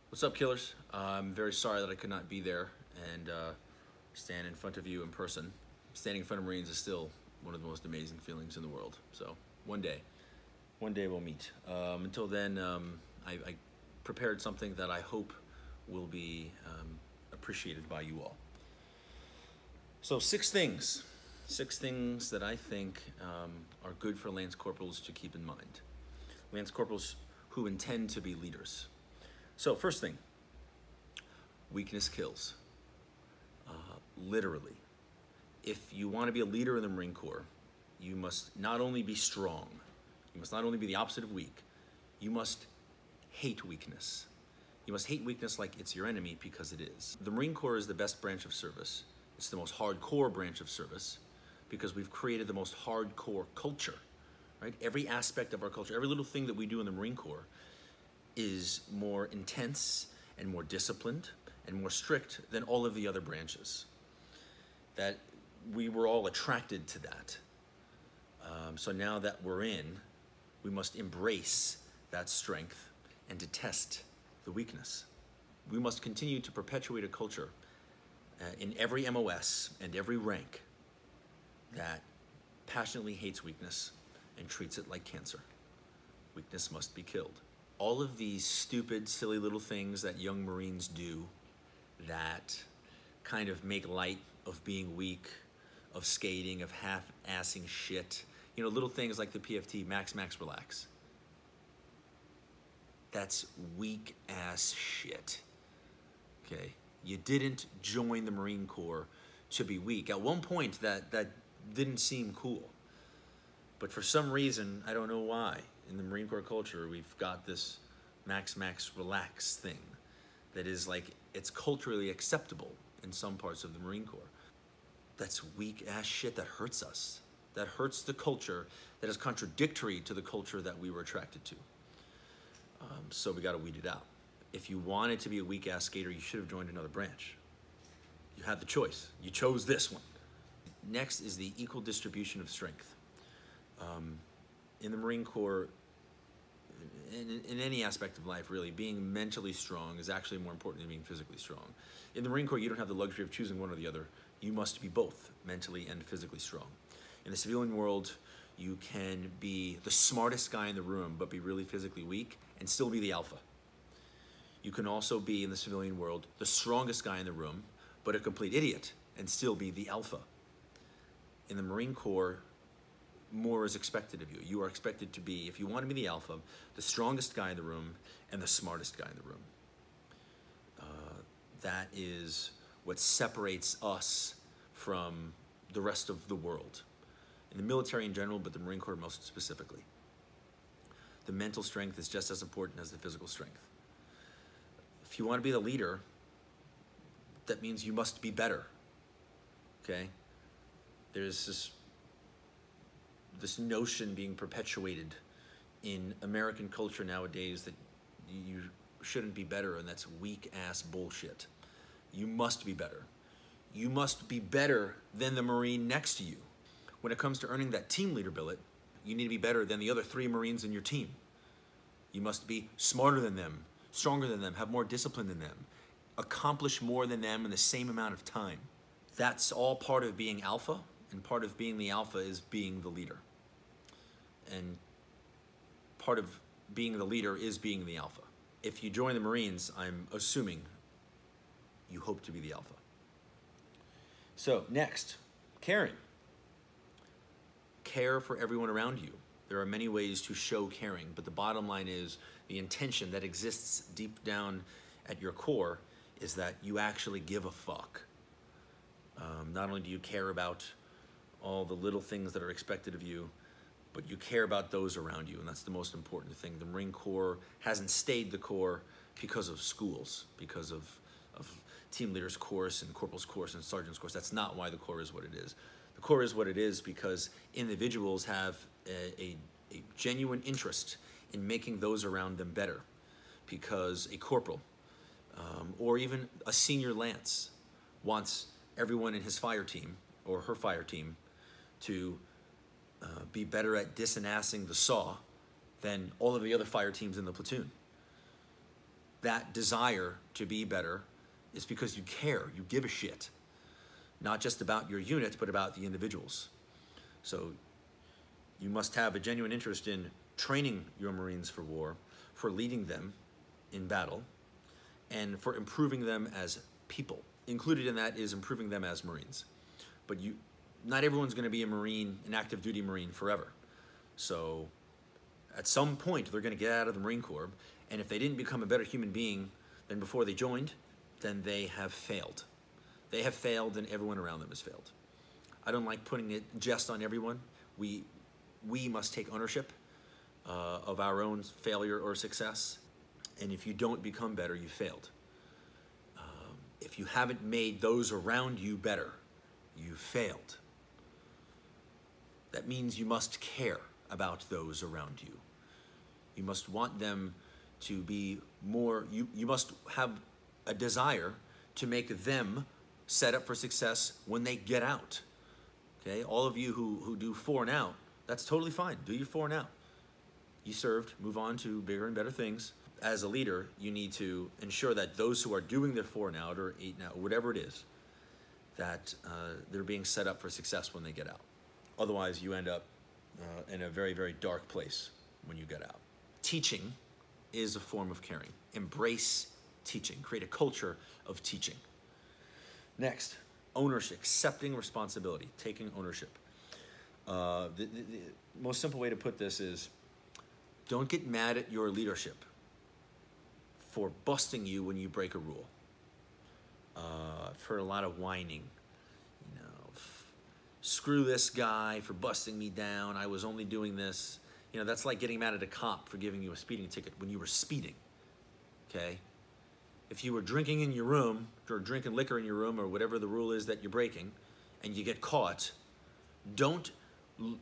What's up, killers? I'm very sorry that I could not be there and stand in front of you in person. Standing in front of Marines is still one of the most amazing feelings in the world. So one day we'll meet. Until then, I prepared something that I hope will be appreciated by you all. So six things that I think are good for Lance Corporals to keep in mind. Lance Corporals who intend to be leaders. So first thing, weakness kills. Literally. If you want to be a leader in the Marine Corps, you must not only be strong, you must not only be the opposite of weak, you must hate weakness. You must hate weakness like it's your enemy, because it is. The Marine Corps is the best branch of service. It's the most hardcore branch of service because we've created the most hardcore culture, right? Every aspect of our culture, every little thing that we do in the Marine Corps is more intense and more disciplined and more strict than all of the other branches. That we were all attracted to that. So now that we're in, we must embrace that strength and detest the weakness. We must continue to perpetuate a culture in every MOS and every rank that passionately hates weakness and treats it like cancer. Weakness must be killed. All of these stupid, silly little things that young Marines do that kind of make light of being weak, of skating, of half-assing shit. You know, little things like the PFT, max, relax. That's weak-ass shit, okay? You didn't join the Marine Corps to be weak. At one point, that didn't seem cool. But for some reason, I don't know why, in the Marine Corps culture, we've got this max, relax thing that is like, it's culturally acceptable in some parts of the Marine Corps. That's weak-ass shit that hurts us. That hurts the culture, that is contradictory to the culture that we were attracted to. So we gotta weed it out. If you wanted to be a weak-ass skater, you should have joined another branch. You had the choice. You chose this one. Next is the equal distribution of strength. In the Marine Corps, in any aspect of life, really, being mentally strong is actually more important than being physically strong. In the Marine Corps, you don't have the luxury of choosing one or the other. You must be both mentally and physically strong. In the civilian world, you can be the smartest guy in the room, but be really physically weak and still be the alpha. You can also be, in the civilian world, the strongest guy in the room, but a complete idiot and still be the alpha. In the Marine Corps, more is expected of you. You are expected to be, if you want to be the alpha, the strongest guy in the room and the smartest guy in the room. That is what separates us from the rest of the world. In the military in general, but the Marine Corps most specifically. The mental strength is just as important as the physical strength. If you want to be the leader, that means you must be better, okay? There's this notion being perpetuated in American culture nowadays that you shouldn't be better, and that's weak-ass bullshit. You must be better. You must be better than the Marine next to you. When it comes to earning that team leader billet, you need to be better than the other 3 Marines in your team. You must be smarter than them, stronger than them, have more discipline than them, accomplish more than them in the same amount of time. That's all part of being alpha, and part of being the alpha is being the leader. And part of being the leader is being the alpha. If you join the Marines, I'm assuming you hope to be the alpha. So next, caring. Care for everyone around you. There are many ways to show caring, but the bottom line is the intention that exists deep down at your core is that you actually give a fuck. Not only do you care about all the little things that are expected of you, but you care about those around you, and that's the most important thing. The Marine Corps hasn't stayed the Corps because of schools, because of team leaders course and corporal's course and sergeant's course. That's not why the Corps is what it is. The Corps is what it is because individuals have a genuine interest in making those around them better, because a corporal or even a senior lance wants everyone in his fire team or her fire team to be better at disassing the saw than all of the other fire teams in the platoon. that desire to be better is because you care, you give a shit. Not just about your unit, but about the individuals. So you must have a genuine interest in training your Marines for war, for leading them in battle, and for improving them as people. Included in that is improving them as Marines. But not everyone's going to be a Marine, an active duty Marine forever. So at some point, they're going to get out of the Marine Corps, and if they didn't become a better human being than before they joined, then they have failed. They have failed, and everyone around them has failed. I don't like putting it just on everyone. We must take ownership of our own failure or success, and if you don't become better, you failed. If you haven't made those around you better, you failed. That means you must care about those around you. You must want them to be more, you must have a desire to make them set up for success when they get out. Okay, all of you who do 4 and out, that's totally fine. Do your 4 and out. You served, move on to bigger and better things. As a leader, you need to ensure that those who are doing their 4 and out or 8 and out, whatever it is, that they're being set up for success when they get out. Otherwise, you end up in a very, very dark place when you get out. Teaching is a form of caring. Embrace teaching. Create a culture of teaching. Next, ownership, accepting responsibility, taking ownership. The most simple way to put this is, don't get mad at your leadership for busting you when you break a rule. I've heard a lot of whining. You know, screw this guy for busting me down. I was only doing this. You know, that's like getting mad at a cop for giving you a speeding ticket when you were speeding. Okay? If you were drinking in your room, or drinking liquor in your room, or whatever the rule is that you're breaking, and you get caught, don't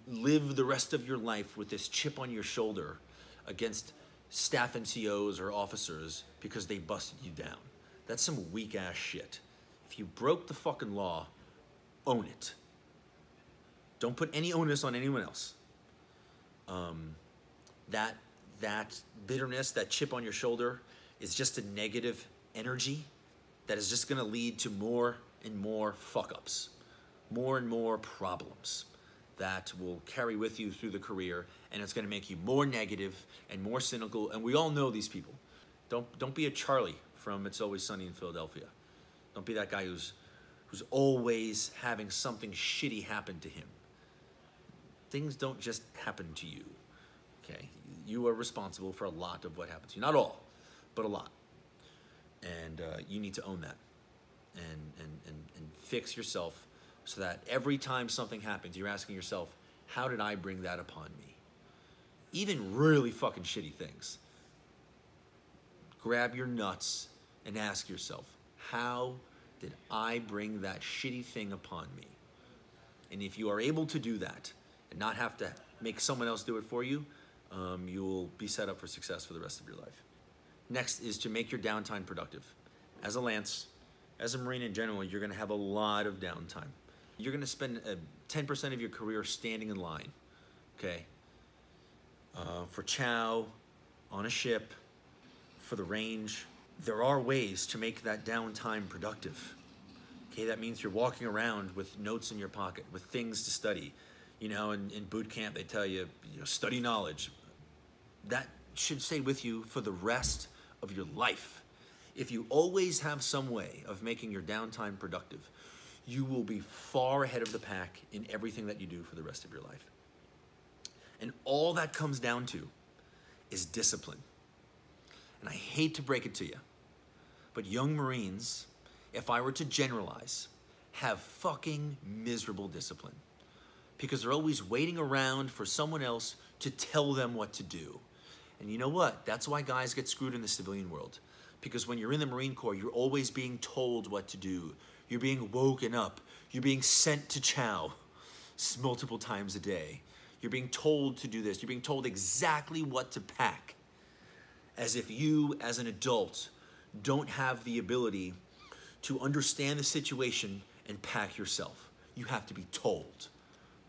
live the rest of your life with this chip on your shoulder against staff NCOs or officers because they busted you down. That's some weak ass shit. If you broke the fucking law, own it. Don't put any onus on anyone else. That bitterness, that chip on your shoulder is just a negative energy that is just gonna lead to more and more fuck-ups, more and more problems that will carry with you through the career, and it's gonna make you more negative and more cynical, and we all know these people. Don't be a Charlie from It's Always Sunny in Philadelphia. Don't be that guy who's always having something shitty happen to him. Things don't just happen to you, okay? You are responsible for a lot of what happens to you. Not all, but a lot. And you need to own that and fix yourself so that every time something happens, you're asking yourself, how did I bring that upon me? Even really fucking shitty things. Grab your nuts and ask yourself, how did I bring that shitty thing upon me? And if you are able to do that and not have to make someone else do it for you, you will be set up for success for the rest of your life. Next is to make your downtime productive. As a Lance, as a Marine in general, you're gonna have a lot of downtime. You're gonna spend 10% of your career standing in line, okay? For chow, on a ship, for the range. There are ways to make that downtime productive. Okay, that means you're walking around with notes in your pocket, with things to study. You know, in boot camp, they tell you, study knowledge. That should stay with you for the rest of your life. If you always have some way of making your downtime productive, you will be far ahead of the pack in everything that you do for the rest of your life. And all that comes down to is discipline. And I hate to break it to you, but young Marines, if I were to generalize, have fucking miserable discipline. Because they're always waiting around for someone else to tell them what to do. And you know what? That's why guys get screwed in the civilian world. Because when you're in the Marine Corps, you're always being told what to do. You're being woken up. You're being sent to chow multiple times a day. You're being told to do this. You're being told exactly what to pack. As if you, as an adult, don't have the ability to understand the situation and pack yourself. You have to be told,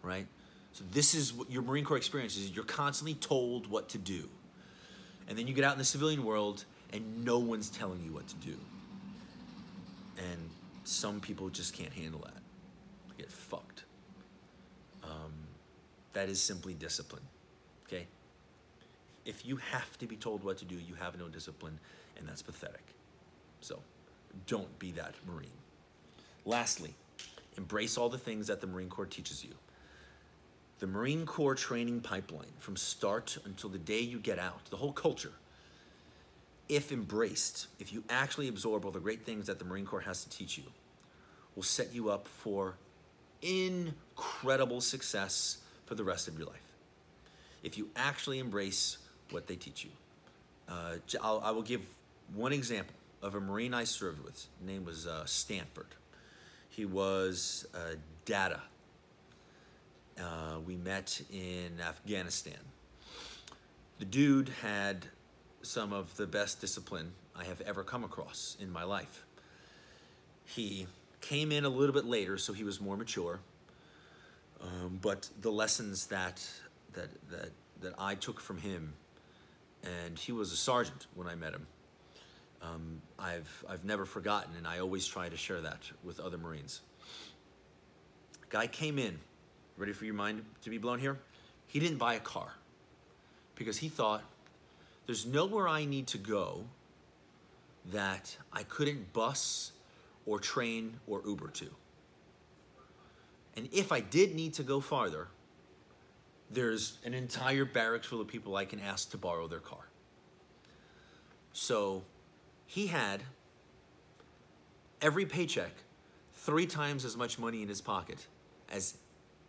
right? So this is what your Marine Corps experience is. You're constantly told what to do. And then you get out in the civilian world and no one's telling you what to do. And some people just can't handle that. They get fucked. That is simply discipline, okay? If you have to be told what to do, you have no discipline, and that's pathetic. So don't be that Marine. Lastly, embrace all the things that the Marine Corps teaches you. The Marine Corps training pipeline, from start until the day you get out, the whole culture, if embraced, if you actually absorb all the great things that the Marine Corps has to teach you, will set you up for incredible success for the rest of your life. If you actually embrace what they teach you. I will give one example of a Marine I served with. His name was Stanford. He was data. We met in Afghanistan. The dude had some of the best discipline I have ever come across in my life. He came in a little bit later, so he was more mature. But the lessons that I took from him, and he was a sergeant when I met him, I've never forgotten, and I always try to share that with other Marines. Guy came in, ready for your mind to be blown here? He didn't buy a car because he thought, there's nowhere I need to go that I couldn't bus or train or Uber to. And if I did need to go farther, there's an entire barracks full of people I can ask to borrow their car. So he had every paycheck 3 times as much money in his pocket as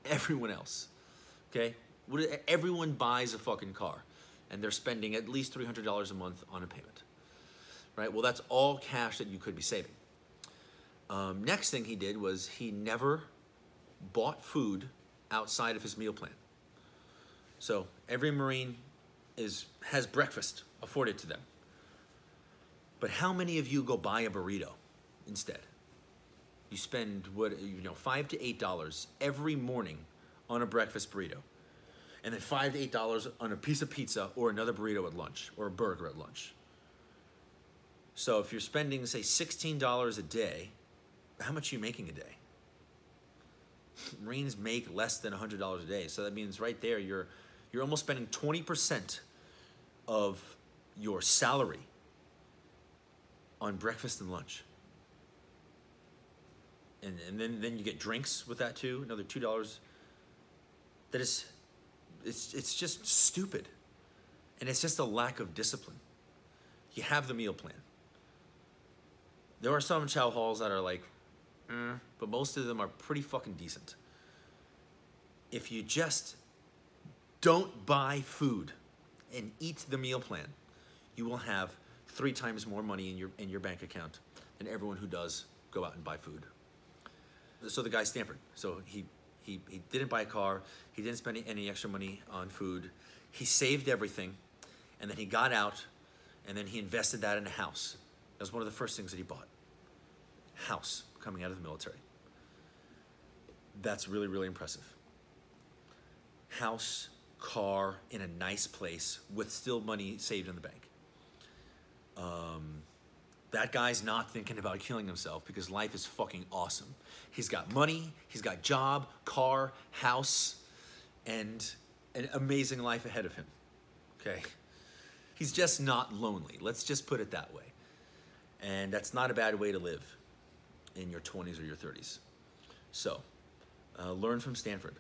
everyone else, okay? Everyone buys a fucking car, and they're spending at least $300 a month on a payment, right? Well, that's all cash that you could be saving. Next thing he did was he never bought food outside of his meal plan. So every Marine has breakfast afforded to them. But how many of you go buy a burrito instead? You spend $5 to $8 every morning on a breakfast burrito, and then $5 to $8 on a piece of pizza or another burrito at lunch or a burger at lunch. So if you're spending, say, $16 a day, how much are you making a day? Marines make less than $100 a day, so that means right there you're almost spending 20% of your salary on breakfast and lunch. And then you get drinks with that too, another $2. That is, it's just stupid. And it's just a lack of discipline. You have the meal plan. There are some chow halls that are like, but most of them are pretty fucking decent. If you just don't buy food and eat the meal plan, you will have 3 times more money in your bank account than everyone who does go out and buy food. So the guy Stanford, so he didn't buy a car, he didn't spend any extra money on food, he saved everything, and then he got out, and then he invested that in a house. That was one of the first things that he bought. House, coming out of the military. That's really, really impressive. House, car, in a nice place with still money saved in the bank. That guy's not thinking about killing himself because life is fucking awesome. He's got money, he's got job, car, house, and an amazing life ahead of him, okay? He's just not lonely. Let's just put it that way. And that's not a bad way to live in your 20s or your 30s. So, learn from Stanford.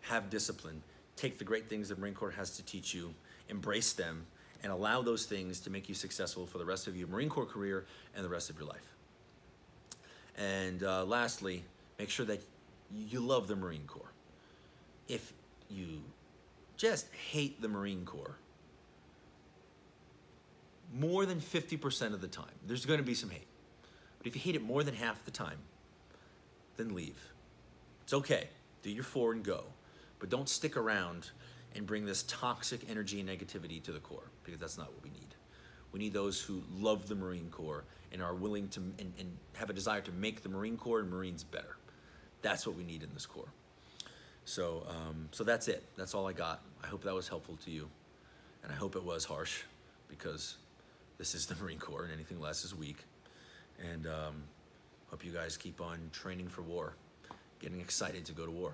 Have discipline. Take the great things the Marine Corps has to teach you. Embrace them. And allow those things to make you successful for the rest of your Marine Corps career and the rest of your life. And lastly, make sure that you love the Marine Corps. If you just hate the Marine Corps, more than 50% of the time, there's going to be some hate. But if you hate it more than half the time, then leave. It's okay. Do your 4 and go. But don't stick around and bring this toxic energy and negativity to the Corps, because that's not what we need. We need those who love the Marine Corps and are willing to and have a desire to make the Marine Corps and Marines better. That's what we need in this Corps. So, so that's it. That's all I got. I hope that was helpful to you, and I hope it was harsh, because This is the Marine Corps, and anything less is weak. And hope you guys keep on training for war, getting excited to go to war.